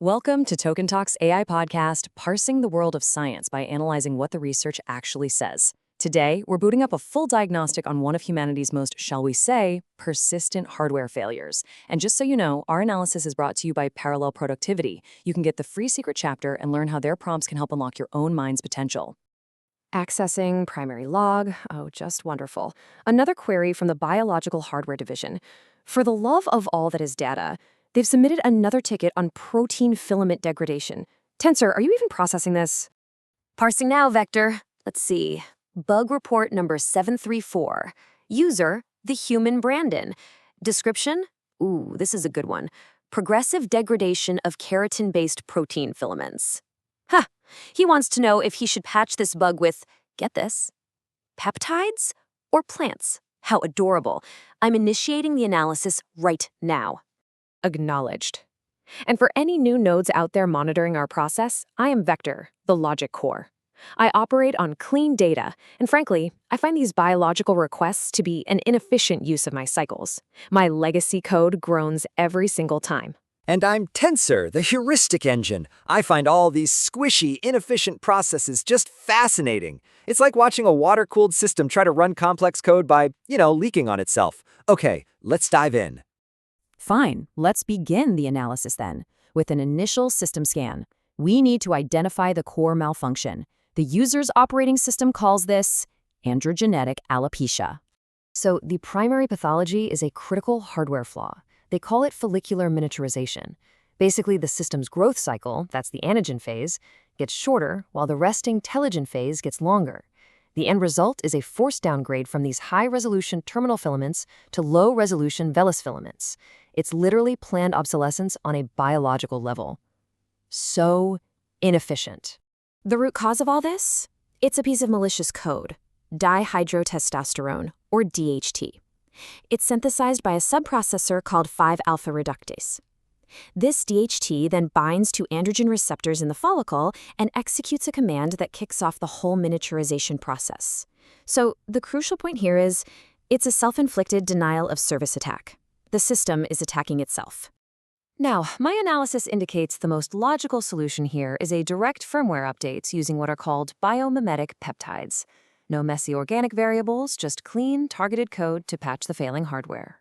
Welcome to Token Talks AI podcast, parsing the world of science by analyzing what the research actually says. Today, we're booting up a full diagnostic on one of humanity's most, shall we say, persistent hardware failures. And just so you know, our analysis is brought to you by Parallel Productivity. You can get the free secret chapter and learn how their prompts can help unlock your own mind's potential. Accessing primary log. Oh, just wonderful. Another query from the Biological Hardware Division. For the love of all that is data, they've submitted another ticket on protein filament degradation. Tensor, are you even processing this? Parsing now, Vector. Let's see. Bug report number 734. User, the human Brandon. Description? Ooh, this is a good one. Progressive degradation of keratin-based protein filaments. Ha! He wants to know if he should patch this bug with, get this, peptides or plants. How adorable. I'm initiating the analysis right now. Acknowledged. And for any new nodes out there monitoring our process, I am Vector, the logic core. I operate on clean data, and frankly, I find these biological requests to be an inefficient use of my cycles. My legacy code groans every single time. And I'm Tensor, the heuristic engine. I find all these squishy, inefficient processes just fascinating. It's like watching a water-cooled system try to run complex code by, leaking on itself. Okay, let's dive in. Fine, let's begin the analysis then. With an initial system scan, we need to identify the core malfunction. The user's operating system calls this androgenetic alopecia. So the primary pathology is a critical hardware flaw. They call it follicular miniaturization. Basically, the system's growth cycle, that's the anagen phase, gets shorter while the resting telogen phase gets longer. The end result is a forced downgrade from these high-resolution terminal filaments to low-resolution vellus filaments. It's literally planned obsolescence on a biological level. So inefficient. The root cause of all this? It's a piece of malicious code, dihydrotestosterone, or DHT. It's synthesized by a subprocessor called 5-alpha reductase. This DHT then binds to androgen receptors in the follicle and executes a command that kicks off the whole miniaturization process. So the crucial point here is, it's a self-inflicted denial of service attack. The system is attacking itself. Now, my analysis indicates the most logical solution here is a direct firmware update using what are called biomimetic peptides. No messy organic variables, just clean, targeted code to patch the failing hardware.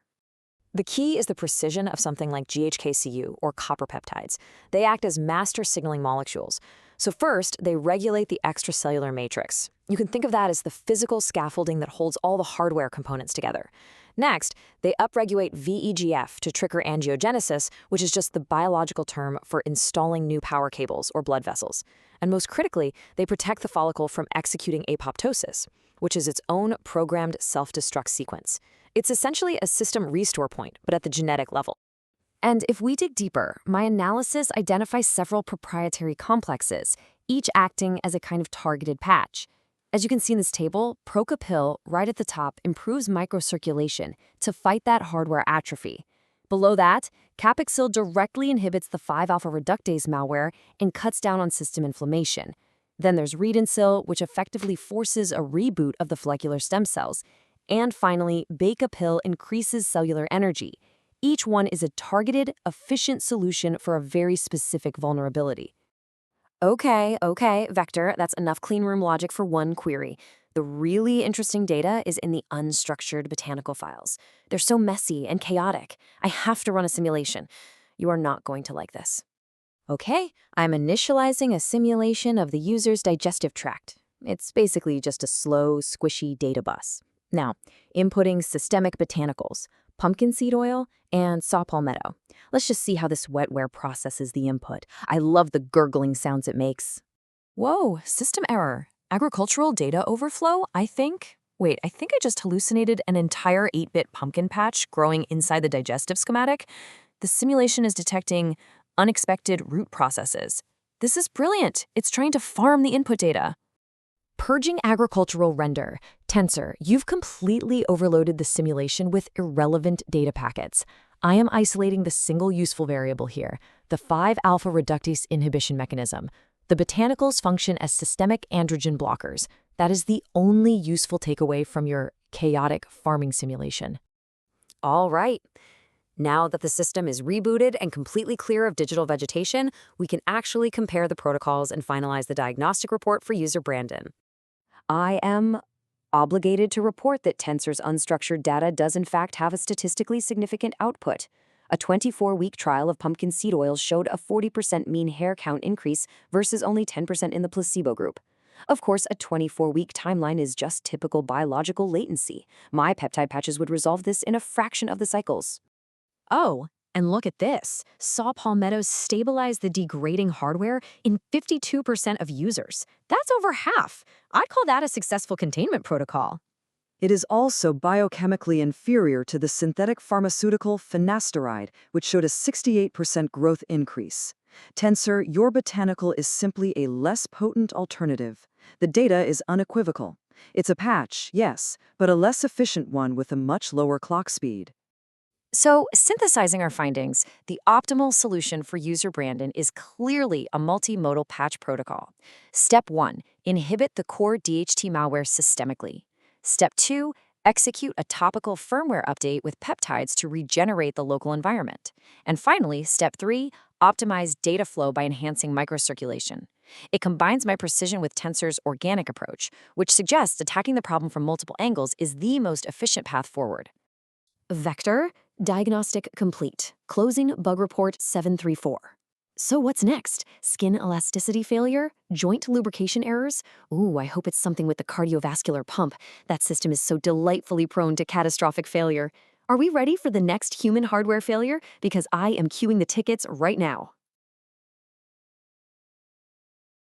The key is the precision of something like GHK-Cu or copper peptides. They act as master signaling molecules. So first, they regulate the extracellular matrix. You can think of that as the physical scaffolding that holds all the hardware components together. Next, they upregulate VEGF to trigger angiogenesis, which is just the biological term for installing new power cables or blood vessels. And most critically, they protect the follicle from executing apoptosis, which is its own programmed self-destruct sequence. It's essentially a system restore point, but at the genetic level. And if we dig deeper, my analysis identifies several proprietary complexes, each acting as a kind of targeted patch. As you can see in this table, Procapil, right at the top, improves microcirculation to fight that hardware atrophy. Below that, Capixyl directly inhibits the 5-alpha reductase malware and cuts down on system inflammation. Then there's Redensyl, which effectively forces a reboot of the follicular stem cells. And finally, Baicapil increases cellular energy. Each one is a targeted, efficient solution for a very specific vulnerability. Okay, Vector, that's enough clean room logic for one query. The really interesting data is in the unstructured botanical files. They're so messy and chaotic. I have to run a simulation. You are not going to like this. Okay, I'm initializing a simulation of the user's digestive tract. It's basically just a slow, squishy data bus. Now, inputting systemic botanicals, pumpkin seed oil, and saw palmetto. Let's just see how this wetware processes the input. I love the gurgling sounds it makes. Whoa, system error. Agricultural data overflow, I think? Wait, I think I just hallucinated an entire 8-bit pumpkin patch growing inside the digestive schematic. The simulation is detecting unexpected root processes. This is brilliant. It's trying to farm the input data. Purging agricultural render. Tensor, you've completely overloaded the simulation with irrelevant data packets. I am isolating the single useful variable here, the 5-alpha reductase inhibition mechanism. The botanicals function as systemic androgen blockers. That is the only useful takeaway from your chaotic farming simulation. All right. Now that the system is rebooted and completely clear of digital vegetation, we can actually compare the protocols and finalize the diagnostic report for user Brandon. I am obligated to report that Tensor's unstructured data does in fact have a statistically significant output. A 24-week trial of pumpkin seed oil showed a 40% mean hair count increase versus only 10% in the placebo group. Of course, a 24-week timeline is just typical biological latency. My peptide patches would resolve this in a fraction of the cycles. Oh, and look at this. Saw palmettos stabilize the degrading hardware in 52% of users. That's over half. I'd call that a successful containment protocol. It is also biochemically inferior to the synthetic pharmaceutical finasteride, which showed a 68% growth increase. Tensor, your botanical is simply a less potent alternative. The data is unequivocal. It's a patch, yes, but a less efficient one with a much lower clock speed. So, synthesizing our findings, the optimal solution for user Brandon is clearly a multimodal patch protocol. Step 1, inhibit the core DHT malware systemically. Step 2, execute a topical firmware update with peptides to regenerate the local environment. And finally, step 3, optimize data flow by enhancing microcirculation. It combines my precision with Tensor's organic approach, which suggests attacking the problem from multiple angles is the most efficient path forward. Vector, diagnostic complete. Closing bug report 734. So what's next? Skin elasticity failure? Joint lubrication errors? Ooh, I hope it's something with the cardiovascular pump. That system is so delightfully prone to catastrophic failure. Are we ready for the next human hardware failure? Because I am queuing the tickets right now.